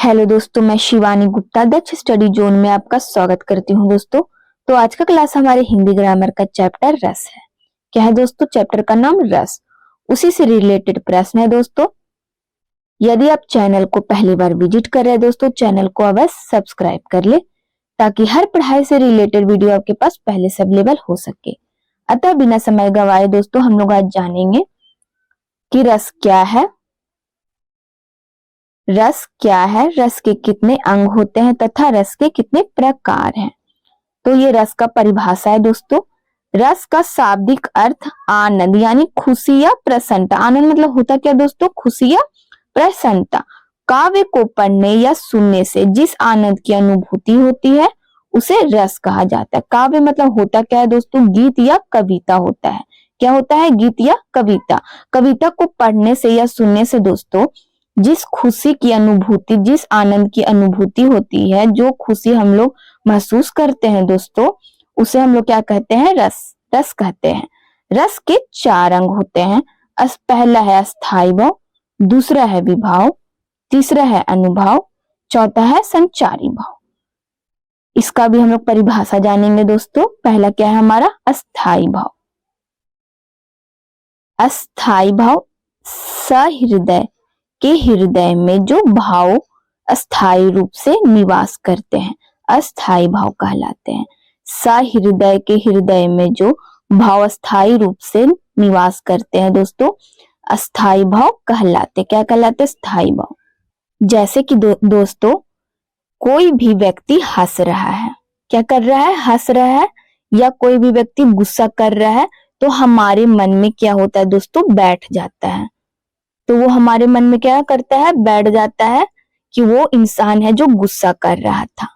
Hello दोस्तों, मैं शिवानी गुप्ता दक्ष study zone में आपका स्वागत करती हूँ दोस्तों। तो आज का क्लास हमारे हिंदी ग्रामर का चैप्टर रस है। क्या है दोस्तों? चैप्टर का नाम रस। उसी से रिलेटेड प्रश्न है दोस्तों। यदि आप चैनल को पहली बार विजिट कर रहे हैं दोस्तों, चैनल को अवश्य सब्सक्राइब कर ले ताकि हर पढ़ाई से रिलेटेड वीडियो आपके पास पहले से अवेलेबल हो सके। अतः बिना समय गवाए दोस्तों हम लोग आज जानेंगे कि रस क्या है, रस क्या है, रस के कितने अंग होते हैं तथा रस के कितने प्रकार हैं। तो ये रस का परिभाषा है दोस्तों। रस का शाब्दिक अर्थ आनंद यानी खुशी या प्रसन्नता। आनंद मतलब होता क्या दोस्तों? खुशी या प्रसन्नता। काव्य को पढ़ने या सुनने से जिस आनंद की अनुभूति होती है उसे रस कहा जाता है। काव्य मतलब होता क्या है दोस्तों? गीत या कविता होता है। क्या होता है? गीत या कविता। कविता को पढ़ने से या सुनने से दोस्तों जिस खुशी की अनुभूति, जिस आनंद की अनुभूति होती है, जो खुशी हम लोग महसूस करते हैं दोस्तों, उसे हम लोग क्या कहते हैं? रस। रस कहते हैं। रस के 4 अंग होते हैं। पहला है अस्थायी भाव, दूसरा है विभाव, तीसरा है अनुभाव, चौथा है संचारी भाव। इसका भी हम लोग परिभाषा जानेंगे दोस्तों। पहला क्या है हमारा? अस्थायी भाव। अस्थायी भाव सहृदय के हृदय में जो भाव अस्थायी रूप से निवास करते हैं अस्थायी भाव कहलाते हैं। सहृदय के हृदय में जो भाव अस्थायी रूप से निवास करते हैं दोस्तों अस्थायी भाव कहलाते। क्या कहलाते? स्थायी भाव। जैसे कि दोस्तों कोई भी व्यक्ति हंस रहा है। क्या कर रहा है? हंस रहा है। या कोई भी व्यक्ति गुस्सा कर रहा है तो हमारे मन में क्या होता है दोस्तों? बैठ जाता है। तो वो हमारे मन में क्या करता है? बैठ जाता है कि वो इंसान है जो गुस्सा कर रहा था,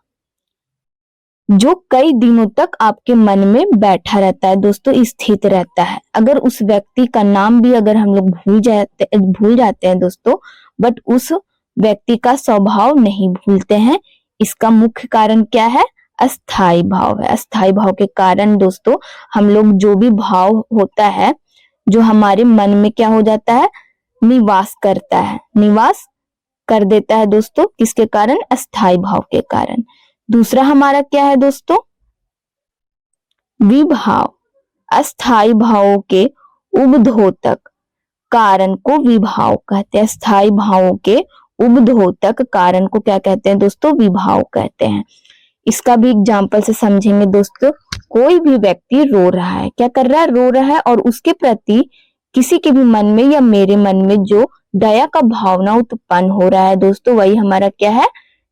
जो कई दिनों तक आपके मन में बैठा रहता है दोस्तों, स्थित रहता है। अगर उस व्यक्ति का नाम भी अगर हम लोग भूल जाते हैं दोस्तों, बट उस व्यक्ति का स्वभाव नहीं भूलते हैं। इसका मुख्य कारण क्या है? अस्थायी भाव है। अस्थायी भाव के कारण दोस्तों हम लोग जो भी भाव होता है जो हमारे मन में क्या हो जाता है? निवास करता है, निवास कर देता है दोस्तों। किसके कारण? अस्थायी भाव के कारण। दूसरा हमारा क्या है दोस्तों? विभाव। अस्थायी भावों के उद्बोधक कारण को विभाव कहते हैं। अस्थायी भावों के उद्बोधक कारण को क्या कहते हैं दोस्तों? विभाव कहते हैं। इसका भी एग्जाम्पल से समझेंगे दोस्तों। कोई भी व्यक्ति रो रहा है। क्या कर रहा है? रो रहा है। और उसके प्रति किसी के भी मन में या मेरे मन में जो दया का भावना उत्पन्न हो रहा है दोस्तों, वही हमारा क्या है?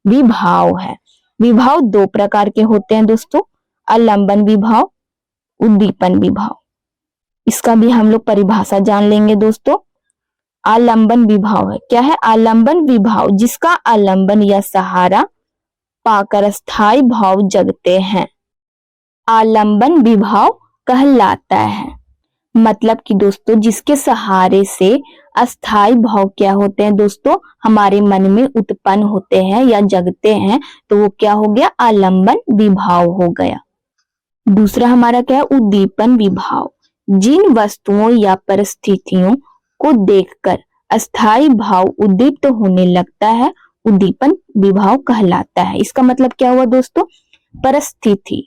विभाव है। विभाव 2 प्रकार के होते हैं दोस्तों। आलंबन विभाव, उद्दीपन विभाव। इसका भी हम लोग परिभाषा जान लेंगे दोस्तों। आलंबन विभाव है। क्या है? आलंबन विभाव जिसका आलंबन या सहारा पाकर स्थायी भाव जगते हैं आलंबन विभाव कहलाता है। मतलब कि दोस्तों जिसके सहारे से अस्थायी भाव क्या होते हैं दोस्तों? हमारे मन में उत्पन्न होते हैं या जगते हैं, तो वो क्या हो गया? आलंबन विभाव हो गया। दूसरा हमारा क्या है? उद्दीपन विभाव। जिन वस्तुओं या परिस्थितियों को देखकर अस्थायी भाव उद्दीप्त होने लगता है उद्दीपन विभाव कहलाता है। इसका मतलब क्या हुआ दोस्तों? परिस्थिति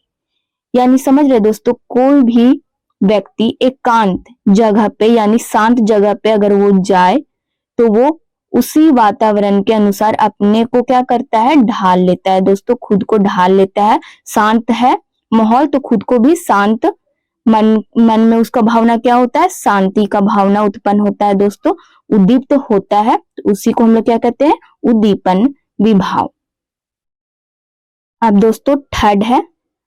यानी समझ रहे दोस्तों, कोई भी व्यक्ति एकांत जगह पे यानी शांत जगह पे अगर वो जाए तो वो उसी वातावरण के अनुसार अपने को क्या करता है? ढाल लेता है दोस्तों, खुद को ढाल लेता है। शांत है माहौल तो खुद को भी शांत मन में उसका भावना क्या होता है? शांति का भावना उत्पन्न होता है दोस्तों, उद्दीप्त होता है। तो उसी को हम लोग क्या कहते हैं? उद्दीपन विभाव। अब दोस्तों थर्ड है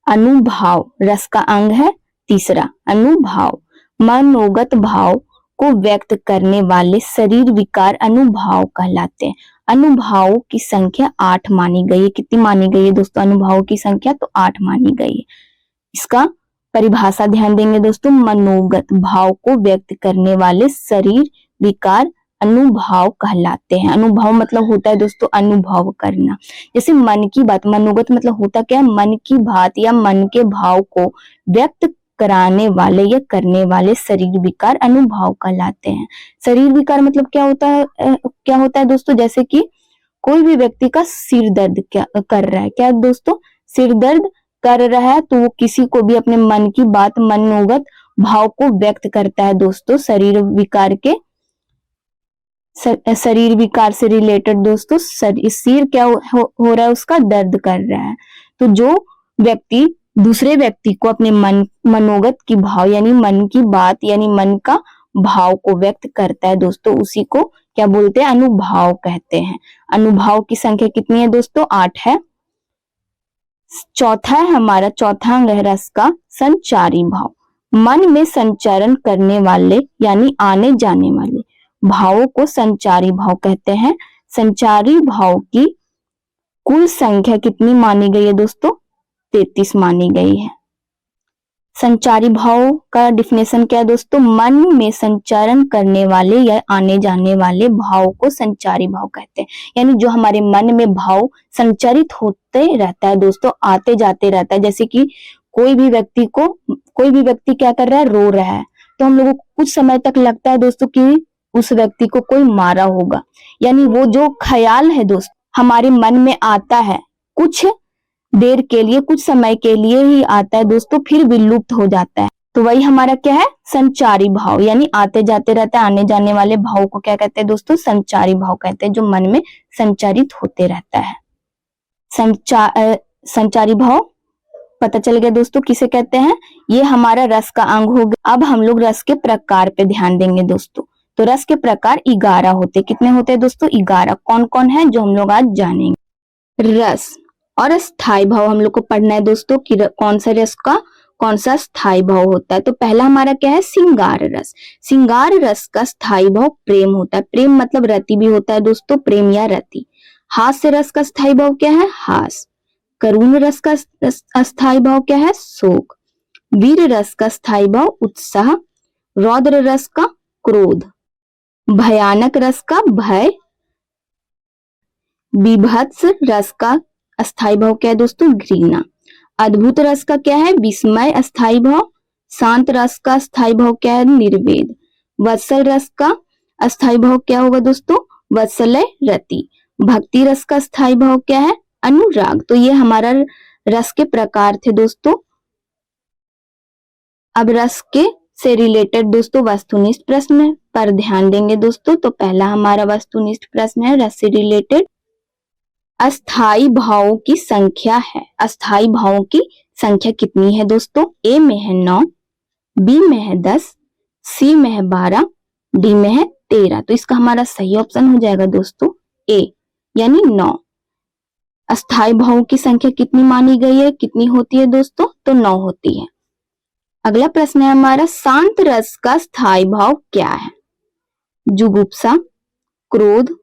अनुभाव। रस का अंग है तीसरा अनुभाव। मनोगत भाव को व्यक्त करने वाले शरीर विकार अनुभाव कहलाते हैं। अनुभाव की संख्या 8 मानी गई है। कितनी मानी गई है दोस्तों? अनुभाव की संख्या तो 8 मानी गई है। इसका परिभाषा ध्यान देंगे दोस्तों। मनोगत भाव को व्यक्त करने वाले शरीर विकार अनुभाव कहलाते हैं। अनुभाव मतलब होता है दोस्तों अनुभव करना। जैसे मन की बात, मनोगत मतलब होता क्या है? मन की बात या मन के भाव को व्यक्त कराने वाले या करने वाले शरीर विकार अनुभाव कहलाते हैं। शरीर विकार मतलब क्या होता है दोस्तों? जैसे कि कोई भी व्यक्ति का सिर दर्द क्या कर रहा है, क्या दोस्तों, सिर दर्द कर रहा है, तो वो किसी को भी अपने मन की बात, मनोगत भाव को व्यक्त करता है दोस्तों, शरीर विकार के, शरीर विकार से रिलेटेड दोस्तों, सिर क्या हो रहा है, उसका दर्द कर रहा है। तो जो व्यक्ति दूसरे व्यक्ति को अपने मनोगत की भाव यानी मन की बात यानी मन का भाव को व्यक्त करता है दोस्तों, उसी को क्या बोलते हैं, अनुभाव कहते हैं। अनुभाव की संख्या कितनी है दोस्तों, 8 है। चौथा है हमारा, चौथा अंग है रस का संचारी भाव। मन में संचरण करने वाले यानी आने जाने वाले भावों को संचारी भाव कहते हैं। संचारी भाव की कुल संख्या कितनी मानी गई है दोस्तों, 33 मानी गई है। संचारी भाव का डिफिनेशन क्या है दोस्तों, मन में संचरण करने वाले या आने जाने वाले भाव को संचारी भाव कहते हैं। यानी जो हमारे मन में भाव संचरित होते रहता है दोस्तों, आते जाते रहता है। जैसे कि कोई भी व्यक्ति क्या कर रहा है, रो रहा है, तो हम लोगों को कुछ समय तक लगता है दोस्तों कि उस व्यक्ति को कोई मारा होगा। यानी वो जो ख्याल है दोस्त हमारे मन में आता है, कुछ देर के लिए, कुछ समय के लिए ही आता है दोस्तों, फिर विलुप्त हो जाता है। तो वही हमारा क्या है, संचारी भाव, यानी आते जाते रहता है, आने जाने वाले भाव को क्या कहते हैं दोस्तों, संचारी भाव कहते हैं, जो मन में संचारित होते रहता है। संचारी भाव पता चल गया दोस्तों किसे कहते हैं। ये हमारा रस का अंग हो गया। अब हम लोग रस के प्रकार पे ध्यान देंगे दोस्तों। तो रस के प्रकार 11 होते, कितने होते हैं दोस्तों, 11। कौन कौन है जो हम लोग आज जानेंगे। रस और स्थायी भाव हम लोग को पढ़ना है दोस्तों कि कौन सा रस का कौन सा स्थायी भाव होता है। तो पहला हमारा क्या है, श्रृंगार रस। श्रृंगार रस का स्थायी भाव प्रेम होता है। प्रेम मतलब रति भी होता है दोस्तों, प्रेम या रति। हास्य रस का स्थायी भाव क्या है, हास। करुण रस का अस्थायी भाव क्या है, शोक। वीर रस का स्थायी भाव उत्साह। रौद्र रस का क्रोध। भयानक रस का भय। बीभत्स रस का अस्थायी भाव क्या है दोस्तों, घृणा। अद्भुत रस का क्या है, विस्मय अस्थायी भाव। शांत रस का अस्थायी भाव क्या है, निर्वेद। वत्सल रस का अस्थायी भाव क्या होगा दोस्तों, वत्सलय रति। भक्ति रस का अस्थायी भाव क्या है, अनुराग। तो ये हमारा रस के प्रकार थे दोस्तों। अब रस के से रिलेटेड दोस्तों वस्तुनिष्ठ प्रश्न पर ध्यान देंगे दोस्तों। तो पहला हमारा वस्तुनिष्ठ प्रश्न है रस से रिलेटेड, अस्थायी भावों की संख्या है। अस्थायी भावों की संख्या कितनी है दोस्तों, ए में है 9, बी में है 10, सी में है 12, डी में है 13। तो इसका हमारा सही ऑप्शन हो जाएगा दोस्तों ए यानी 9। अस्थायी भावों की संख्या कितनी मानी गई है, कितनी होती है दोस्तों, तो 9 होती है। अगला प्रश्न है हमारा, शांत रस का स्थायी भाव क्या है, जुगुप्सा, क्रोध,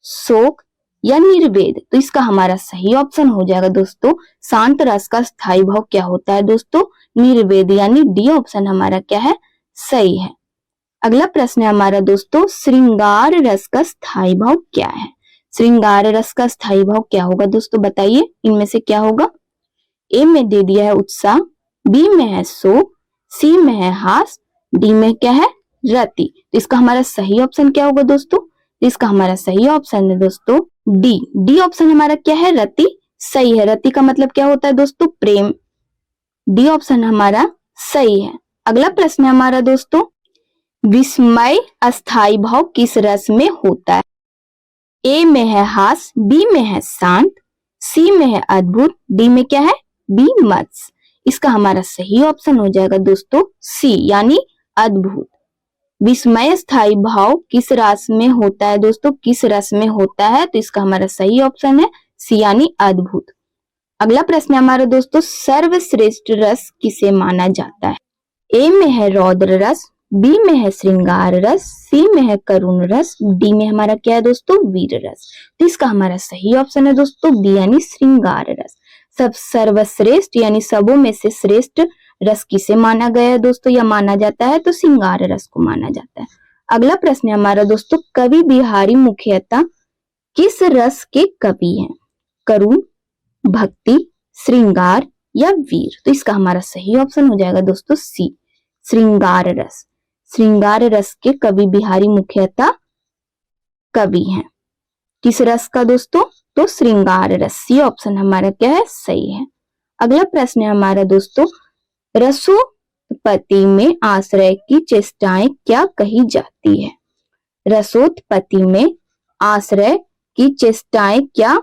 शोक या निर्वेद। तो इसका हमारा सही ऑप्शन हो जाएगा दोस्तों, शांत रस का स्थायी भाव क्या होता है दोस्तों, निर्वेद, यानी डी ऑप्शन हमारा क्या है, सही है। अगला प्रश्न है हमारा दोस्तों, श्रृंगार रस का स्थायी भाव क्या है। श्रृंगार रस का स्थायी भाव क्या होगा दोस्तों, बताइए इनमें से क्या होगा। ए में दे दिया है उत्साह, बी में है शोक, सी में है हास, डी में क्या है, रति। तो इसका हमारा सही ऑप्शन क्या होगा दोस्तों, इसका हमारा सही ऑप्शन है दोस्तों डी। डी ऑप्शन हमारा क्या है, रति सही है। रति का मतलब क्या होता है दोस्तों, प्रेम। डी ऑप्शन हमारा सही है। अगला प्रश्न है हमारा दोस्तों, विस्मय अस्थायी भाव किस रस में होता है। ए में है हास, बी में है शांत, सी में है अद्भुत, डी में क्या है, बीभत्स। इसका हमारा सही ऑप्शन हो जाएगा दोस्तों सी यानी अद्भुत। विस्मय स्थायी भाव किस रस में होता है दोस्तों, किस रस में होता है, तो इसका हमारा सही ऑप्शन है सी यानी अद्भुत। अगला प्रश्न है हमारा दोस्तों, सर्वश्रेष्ठ रस किसे माना जाता है। ए में है रौद्र रस, बी में है श्रृंगार रस, सी में है करुण रस, डी में हमारा क्या है दोस्तों, वीर रस। तो इसका हमारा सही ऑप्शन है दोस्तों बी यानी श्रृंगार रस। सब सर्वश्रेष्ठ यानी सबों में से श्रेष्ठ रस किसे माना गया है दोस्तों, या माना जाता है, तो श्रृंगार रस को माना जाता है। अगला प्रश्न है हमारा दोस्तों, कवि बिहारी मुख्यतः किस रस के कवि हैं, करुण, भक्ति, श्रृंगार या वीर। तो इसका हमारा सही ऑप्शन हो जाएगा दोस्तों सी श्रृंगार रस। श्रृंगार रस के कवि बिहारी मुख्यतः कवि हैं, किस रस का दोस्तों? तो श्रृंगार रस। सी ऑप्शन हमारा क्या है? सही है। अगला प्रश्न है हमारा दोस्तों, रसोत्पत्ति में आश्रय की चेष्टाएं क्या कही जाती है? रसोत्पत्ति में आश्रय की चेष्टाएं क्या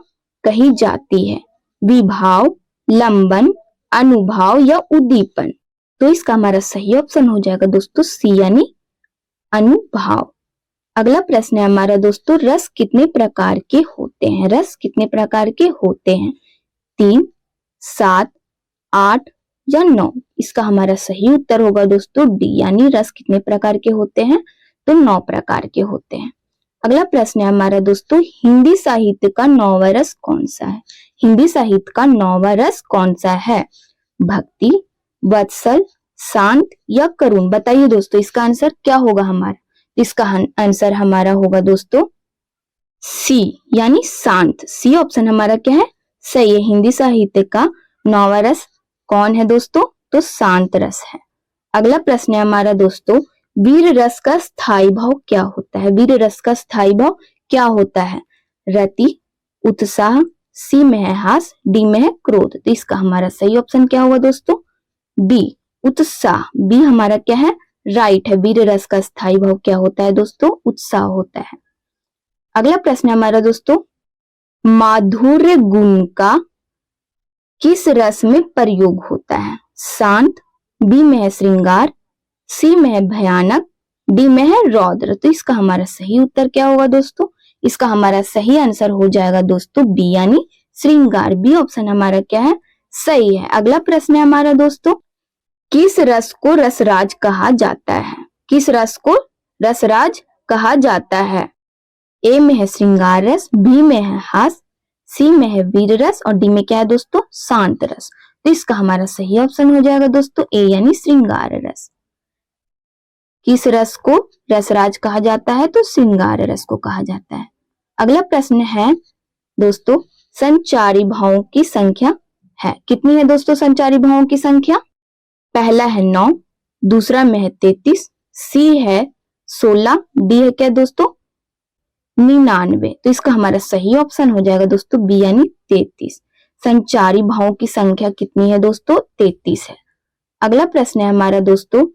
कही जाती है? विभाव, लंबन, अनुभाव या उद्दीपन? तो इसका हमारा सही ऑप्शन हो जाएगा दोस्तों सी यानी अनुभाव। अगला प्रश्न है हमारा दोस्तों, रस कितने प्रकार के होते हैं? रस कितने प्रकार के होते हैं? 3, 7, 8 या 9? इसका हमारा सही उत्तर होगा दोस्तों डी यानी रस कितने प्रकार के होते हैं? तो 9 प्रकार के होते हैं। अगला प्रश्न है हमारा दोस्तों, हिंदी साहित्य का 9वां रस कौन सा है? हिंदी साहित्य का 9वां रस कौन सा है? भक्ति, वत्सल, शांत या करुण? बताइए दोस्तों इसका आंसर क्या होगा हमारा? इसका आंसर हमारा होगा दोस्तों सी यानी शांत। सी ऑप्शन हमारा क्या है? सही है। हिंदी साहित्य का 9वां रस कौन है दोस्तों? तो शांत रस है। अगला प्रश्न है हमारा दोस्तों, वीर रस का स्थायी भाव क्या होता है? वीर रस का स्थायी भाव क्या होता है? रति, उत्साह, सी में है हास, डी में है क्रोध। तो इसका हमारा सही ऑप्शन क्या होगा दोस्तों? बी उत्साह। बी हमारा क्या है? राइट है। वीर रस का स्थायी भाव क्या होता है दोस्तों? उत्साह होता है। अगला प्रश्न है हमारा दोस्तों, माधुर्य गुण का किस रस में प्रयोग होता है? शांत, बी में है श्रृंगार, सी में है भयानक, डी में है रौद्र। तो इसका हमारा सही उत्तर क्या होगा दोस्तों? इसका हमारा सही आंसर हो जाएगा दोस्तों बी यानी श्रृंगार। बी ऑप्शन हमारा क्या है? सही है। अगला प्रश्न है हमारा दोस्तों, किस रस को रसराज कहा जाता है? किस रस को रसराज कहा जाता है? ए में है श्रृंगार रस, बी में है हास, सी में है वीर रस और डी में क्या है दोस्तों? शांत रस। तो इसका हमारा सही ऑप्शन हो जाएगा दोस्तों ए यानी श्रृंगार रस। किस रस को रसराज कहा जाता है? तो श्रृंगार रस को कहा जाता है। अगला प्रश्न है दोस्तों, संचारी भावों की संख्या है कितनी है दोस्तों? संचारी भावों की संख्या पहला है 9, दूसरा में है 33, सी है 16, डी है क्या दोस्तों? 99। तो इसका हमारा सही ऑप्शन हो जाएगा दोस्तों बी यानी 33। संचारी भावों की संख्या कितनी है दोस्तों? 33 है। अगला प्रश्न है हमारा दोस्तों,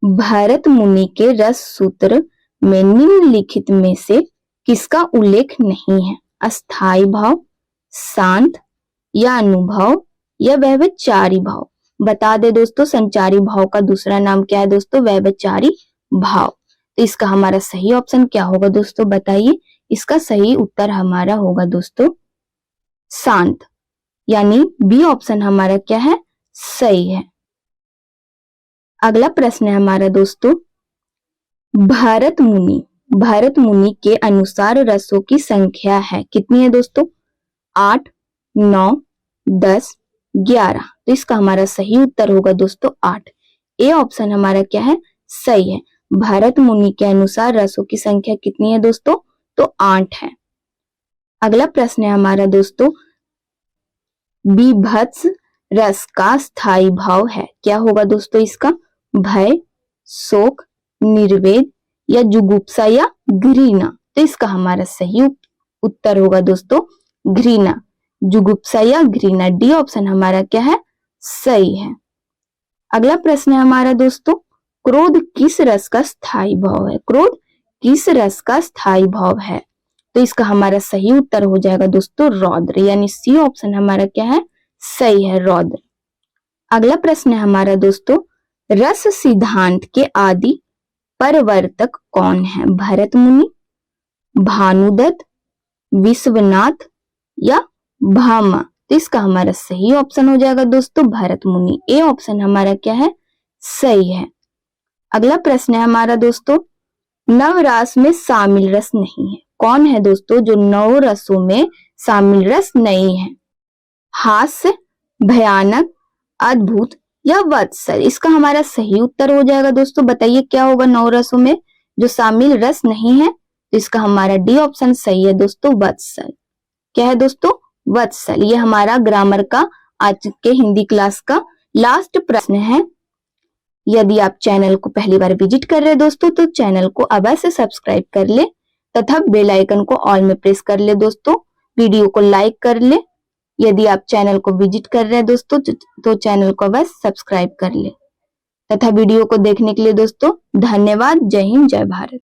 भरत मुनि के रस सूत्र में निम्नलिखित में से किसका उल्लेख नहीं है? अस्थाई भाव, शांत या अनुभव या व्यभिचारी भाव? बता दे दोस्तों, संचारी भाव का दूसरा नाम क्या है दोस्तों? व्यभिचारी भाव। तो इसका हमारा सही ऑप्शन क्या होगा दोस्तों? बताइए। इसका सही उत्तर हमारा होगा दोस्तों शांत यानी बी ऑप्शन हमारा क्या है? सही है। अगला प्रश्न है हमारा दोस्तों, भरत मुनि के अनुसार रसों की संख्या है कितनी है दोस्तों? 8, 9, 10, 11। तो इसका हमारा सही उत्तर होगा दोस्तों 8। ए ऑप्शन हमारा क्या है? सही है। भरत मुनि के अनुसार रसों की संख्या कितनी है दोस्तों? तो 8 है। अगला प्रश्न है हमारा दोस्तों, बीभत्स रस का स्थायी भाव है क्या होगा दोस्तों? इसका भय, शोक, निर्वेद या जुगुप्सा या घृणा? तो इसका हमारा सही उत्तर होगा दोस्तों घृणा। जुगुप्सा या घृणा, डी ऑप्शन हमारा क्या है? सही है। अगला प्रश्न है हमारा दोस्तों, क्रोध किस रस का स्थायी भाव है? क्रोध किस रस का स्थायी भाव है? तो इसका हमारा सही उत्तर हो जाएगा दोस्तों रौद्र यानी सी ऑप्शन हमारा क्या है? सही है, रौद्र। अगला प्रश्न है हमारा दोस्तों, रस सिद्धांत के आदि प्रवर्तक कौन है? भरत मुनि, भानुदत्त, विश्वनाथ या भामा? तो इसका हमारा सही ऑप्शन हो जाएगा दोस्तों भरत मुनि। ए ऑप्शन हमारा क्या है? सही है। अगला प्रश्न है हमारा दोस्तों, नवरस में शामिल रस नहीं है। कौन है दोस्तों जो 9 रसों में शामिल रस नहीं है? हास्य, भयानक, अद्भुत या वत्सल? इसका हमारा सही उत्तर हो जाएगा दोस्तों, बताइए क्या होगा 9 रसों में जो शामिल रस नहीं है? तो इसका हमारा डी ऑप्शन सही है दोस्तों, वत्सल। क्या है दोस्तों? वत्सल। ये हमारा ग्रामर का आज के हिंदी क्लास का लास्ट प्रश्न है। यदि आप चैनल को पहली बार विजिट कर रहे हैं दोस्तों, तो चैनल को अवश्य सब्सक्राइब कर ले तथा बेल आइकन को ऑल में प्रेस कर ले दोस्तों। वीडियो को लाइक कर ले। यदि आप चैनल को विजिट कर रहे हैं दोस्तों तो चैनल को बस सब्सक्राइब कर ले। तथा वीडियो को देखने के लिए दोस्तों धन्यवाद। जय हिंद, जय भारत।